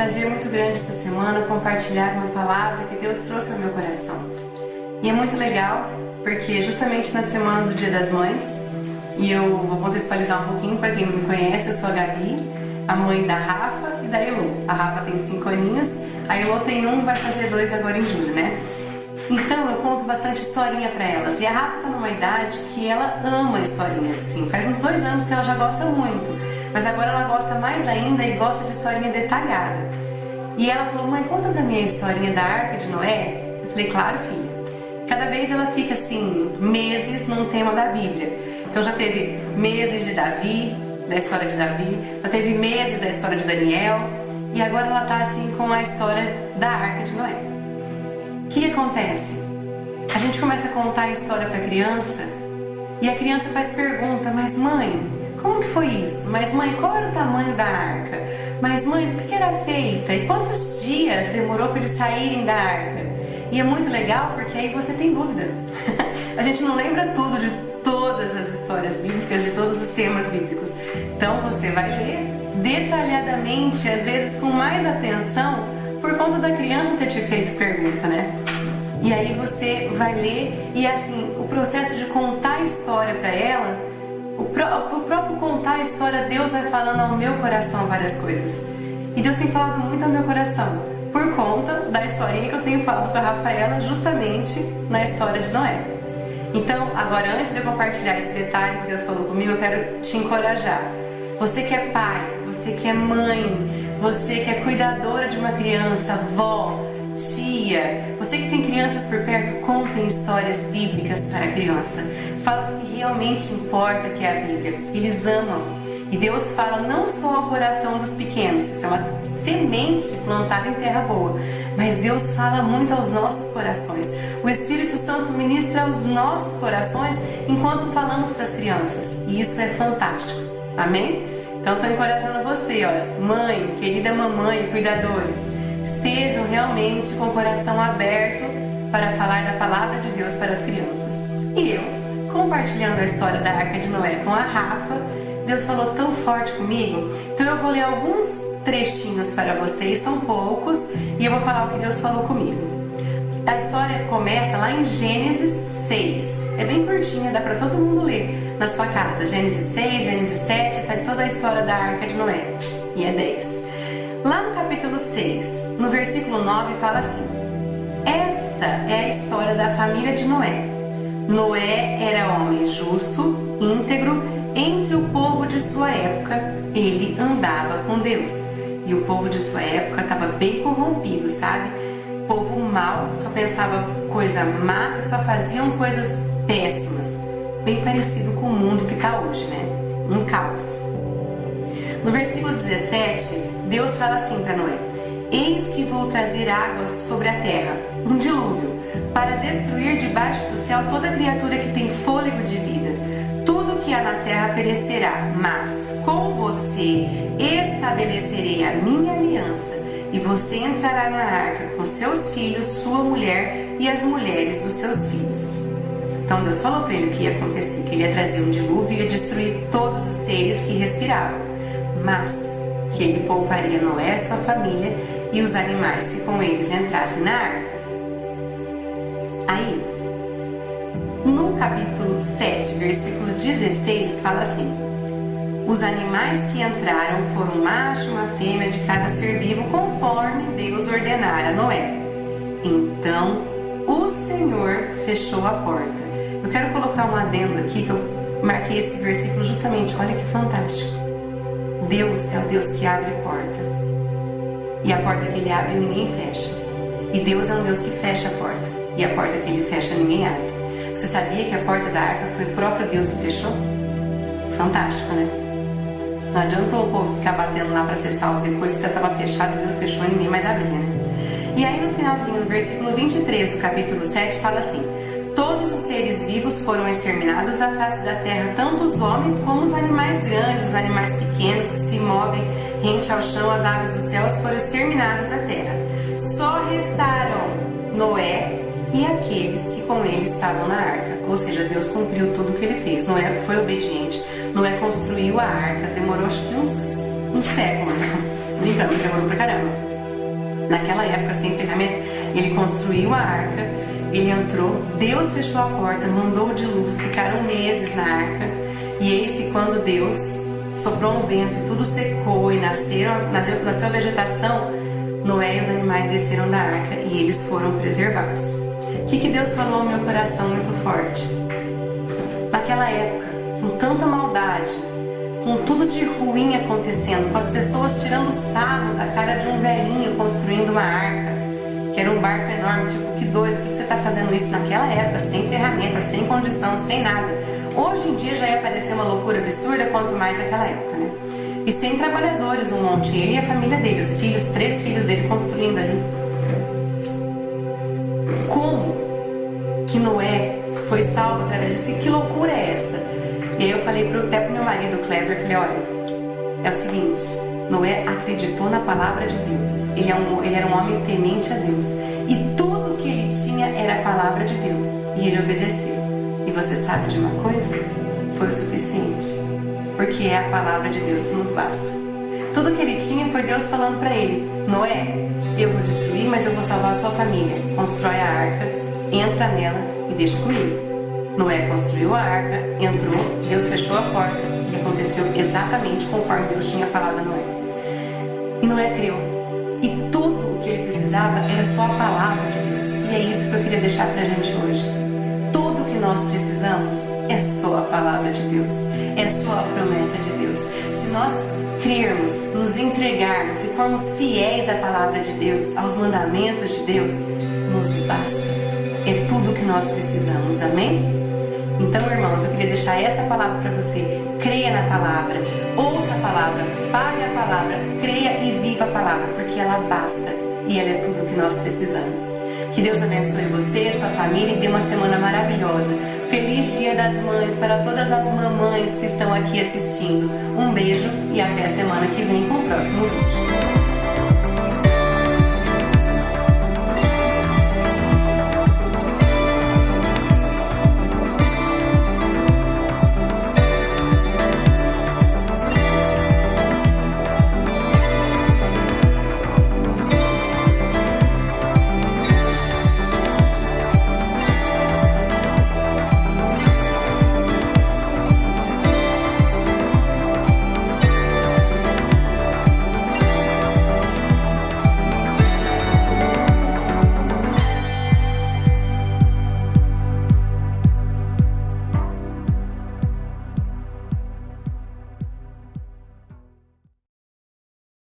prazer muito grande essa semana compartilhar uma palavra que Deus trouxe ao meu coração. E é muito legal, porque justamente na semana do Dia das Mães, e eu vou contextualizar um pouquinho para quem não me conhece, eu sou a Gabi, a mãe da Rafa e da Elô. A Rafa tem 5 aninhos, a Elô tem 1, vai fazer 2 agora em julho, né? Então eu conto bastante historinha para elas. E a Rafa tá numa idade que ela ama historinhas, assim. Faz uns 2 anos que ela já gosta muito. Mas agora ela gosta mais ainda e gosta de historinha detalhada. E ela falou, mãe, conta pra mim a historinha da Arca de Noé. Eu falei, claro, filha. Cada vez ela fica assim, meses num tema da Bíblia. Então já teve meses de Davi, da história de Davi. Já teve meses da história de Daniel. E agora ela tá assim com a história da Arca de Noé. O que acontece? A gente começa a contar a história pra criança e a criança faz pergunta, mas mãe, como que foi isso? Mas mãe, qual era o tamanho da arca? Mas mãe, do que era feita? E quantos dias demorou para eles saírem da arca? E é muito legal porque aí você tem dúvida. A gente não lembra tudo de todas as histórias bíblicas, de todos os temas bíblicos. Então você vai ler detalhadamente, às vezes com mais atenção, por conta da criança ter te feito pergunta, né? E aí você vai ler e assim, o processo de contar a história para ela, o próprio contar a história, Deus vai falando ao meu coração várias coisas. E Deus tem falado muito ao meu coração, por conta da historinha que eu tenho falado com a Rafaela, justamente na história de Noé. Então, agora antes de eu compartilhar esse detalhe que Deus falou comigo, eu quero te encorajar. Você que é pai, você que é mãe, você que é cuidadora de uma criança, avó, tia, você que tem crianças por perto, contem histórias bíblicas para a criança. Fala do que realmente importa, que é a Bíblia. Eles amam. E Deus fala não só ao coração dos pequenos, isso é uma semente plantada em terra boa, mas Deus fala muito aos nossos corações. O Espírito Santo ministra aos nossos corações enquanto falamos para as crianças. E isso é fantástico. Amém? Então estou encorajando você, olha, mãe, querida mamãe, cuidadores, estejam realmente com o coração aberto para falar da palavra de Deus para as crianças. E eu, compartilhando a história da Arca de Noé com a Rafa, Deus falou tão forte comigo, então eu vou ler alguns trechinhos para vocês, são poucos, e eu vou falar o que Deus falou comigo. A história começa lá em Gênesis 6, é bem curtinha, dá para todo mundo ler na sua casa. Gênesis 6, Gênesis 7, está toda a história da Arca de Noé, e é 10. Lá no capítulo 6, no versículo 9, fala assim: esta é a história da família de Noé. Noé era homem justo, íntegro, entre o povo de sua época, ele andava com Deus. E o povo de sua época estava bem corrompido, sabe? Povo mau, só pensava coisa má e só faziam coisas péssimas. Bem parecido com o mundo que está hoje, né? Um caos. No versículo 17, Deus fala assim para Noé: eis que vou trazer águas sobre a terra, um dilúvio, para destruir debaixo do céu toda criatura que tem fôlego de vida. Tudo que há na terra perecerá, mas com você estabelecerei a minha aliança, e você entrará na arca com seus filhos, sua mulher e as mulheres dos seus filhos. Então Deus falou para ele o que ia acontecer, que ele ia trazer um dilúvio e ia destruir todos os seres que respiravam, mas que ele pouparia Noé, sua família e os animais que com eles entrassem na arca. Aí, no capítulo 7, versículo 16, fala assim: os animais que entraram foram um macho e uma fêmea de cada ser vivo, conforme Deus ordenara a Noé. Então o Senhor fechou a porta. Eu quero colocar um adendo aqui, que eu marquei esse versículo justamente, olha que fantástico. Deus é o Deus que abre porta. E a porta que Ele abre, ninguém fecha. E Deus é um Deus que fecha a porta. E a porta que Ele fecha, ninguém abre. Você sabia que a porta da arca foi o próprio Deus que fechou? Fantástico, né? Não adiantou o povo ficar batendo lá para ser salvo depois que já estava fechado, Deus fechou e ninguém mais abria, né? E aí no finalzinho, no versículo 23 do capítulo 7, fala assim: todos os seres vivos foram exterminados da face da terra, tanto os homens como os animais grandes, os animais pequenos que se movem rente ao chão, as aves dos céus foram exterminadas da terra. Só restaram Noé e aqueles que com ele estavam na arca. Ou seja, Deus cumpriu tudo o que ele fez. Noé foi obediente. Noé construiu a arca. Demorou acho que um século, né? Brincando, demorou pra caramba. Naquela época, sem ferramenta, ele construiu a arca, ele entrou, Deus fechou a porta, mandou o dilúvio, ficaram meses na arca, e eis que quando Deus soprou um vento e tudo secou e nasceu a vegetação, Noé e os animais desceram da arca e eles foram preservados. O que Deus falou ao meu coração muito forte? Naquela época, com tanta maldade, com tudo de ruim acontecendo, com as pessoas tirando sarro da cara de um velhinho construindo uma arca, que era um barco enorme, tipo, que doido, por que você está fazendo isso naquela época, sem ferramenta, sem condição, sem nada? Hoje em dia já ia parecer uma loucura absurda, quanto mais naquela época, né? E sem trabalhadores, um monte, ele e a família dele, os filhos, 3 filhos dele construindo ali. Como que Noé foi salvo através disso? E que loucura é essa? E aí eu falei até pro meu marido, Kleber, falei, olha, é o seguinte, Noé acreditou na palavra de Deus, ele era um homem temente a Deus, e tudo que ele tinha era a palavra de Deus, e ele obedeceu. E você sabe de uma coisa? Foi o suficiente, porque é a palavra de Deus que nos basta. Tudo que ele tinha foi Deus falando para ele, Noé, eu vou destruir, mas eu vou salvar a sua família, constrói a arca, entra nela e deixa comigo. Noé construiu a arca, entrou, Deus fechou a porta e aconteceu exatamente conforme Deus tinha falado a Noé. E Noé criou. E tudo o que ele precisava era só a palavra de Deus. E é isso que eu queria deixar pra gente hoje. Tudo que nós precisamos é só a palavra de Deus. É só a promessa de Deus. Se nós crermos, nos entregarmos e formos fiéis à palavra de Deus, aos mandamentos de Deus, nos basta. É tudo que nós precisamos. Amém? Então, irmãos, eu queria deixar essa palavra para você. Creia na palavra, ouça a palavra, fale a palavra, creia e viva a palavra, porque ela basta e ela é tudo que nós precisamos. Que Deus abençoe você, sua família e dê uma semana maravilhosa. Feliz Dia das Mães para todas as mamães que estão aqui assistindo. Um beijo e até a semana que vem com o próximo vídeo.